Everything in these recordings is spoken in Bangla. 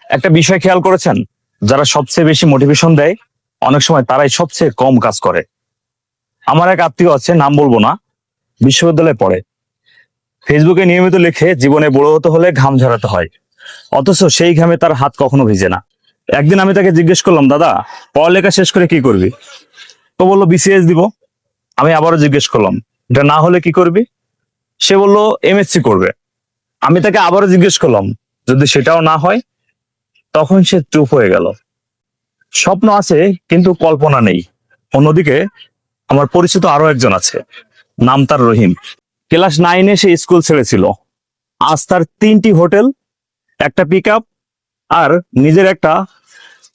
একটা বিষয় খেয়াল করেছেন, যারা সবচেয়ে বেশি মোটিভেশন দেয় অনেক সময় তারাই সবচেয়ে কম কাজ করে। আমার এক আত্মীয় আছে, নাম বলবো না, বিশ্ববিদ্যালয়ে পড়ে। ফেসবুকে নিয়মিত লিখে জীবনে বড় হতে হলে ঘাম ঝরাতে হয়, অথচ সেই ঘামে তার হাত কখনো ভিজে না। একদিন আমি তাকে জিজ্ঞেস করলাম, দাদা পড়ালেখা শেষ করে কি করবি? তো বললো বিসিএস দিব। আমি আবারও জিজ্ঞেস করলাম, এটা না হলে কি করবি? সে বললো এমএসসি করবে। আমি তাকে আবারও জিজ্ঞেস করলাম, যদি সেটাও না হয়? তখন সে চুপ হয়ে গেল। স্বপ্ন আছে কিন্তু কল্পনা নেই। অন্যদিকে আমার পরিচিত আরো একজন আছে, নাম তার রহিম। ক্লাস 9-এ সে স্কুল ছেড়েছিল। আজ তার 3টি হোটেল, একটা পিক আপ আর নিজের একটা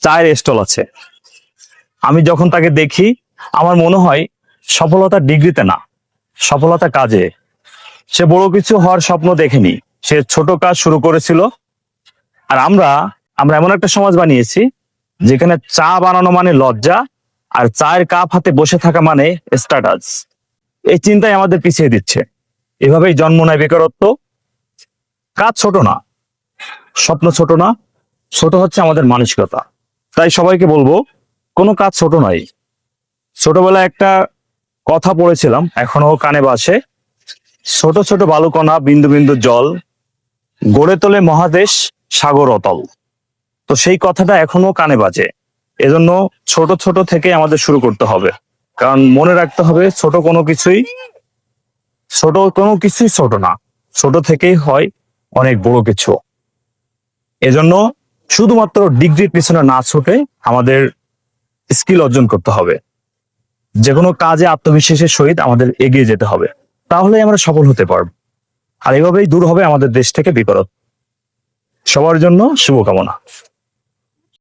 চায়ের স্টল আছে। আমি যখন তাকে দেখি আমার মনে হয় সফলতা ডিগ্রিতে না, সফলতা কাজে। সে বড় কিছু হওয়ার স্বপ্ন দেখেনি, সে ছোট কাজ শুরু করেছিল। আর আমরা আমরা এমন একটা সমাজ বানিয়েছি যেখানে চা বানানো মানে লজ্জা, আর চায়ের কাপ হাতে বসে থাকা মানে স্ট্যাটাস। এই চিন্তাই আমাদের পিছিয়ে দিচ্ছে। এভাবেই জন্ম নেয় বেকারত্ব। কাজ ছোট না, স্বপ্ন ছোট না, ছোট হচ্ছে আমাদের মানসিকতা। তাই সবাইকে বলবো, কোনো কাজ ছোট নয়। ছোটবেলায় একটা কথা পড়েছিলাম, এখনো কানে বাসে, ছোট ছোট বালুকণা বিন্দু বিন্দু জল গড়ে তোলে মহাদেশ সাগর অতল। তো সেই কথাটা এখনো কানে বাজে। এজন্য ছোট ছোট থেকে আমাদের শুরু করতে হবে। কারণ মনে রাখতে হবে, ছোট কোনো কিছুই ছোট না, ছোট থেকেই হয় অনেক বড় কিছু। এজন্য শুধুমাত্র ডিগ্রির পিছনে না ছুটে আমাদের স্কিল অর্জন করতে হবে। যে কোনো কাজে আত্মবিশ্বাসের সহিত আমাদের এগিয়ে যেতে হবে, তাহলেই আমরা সফল হতে পারবো। আর এভাবেই দূর হবে আমাদের দেশ থেকে বেকারত্ব। সবার জন্য শুভকামনা।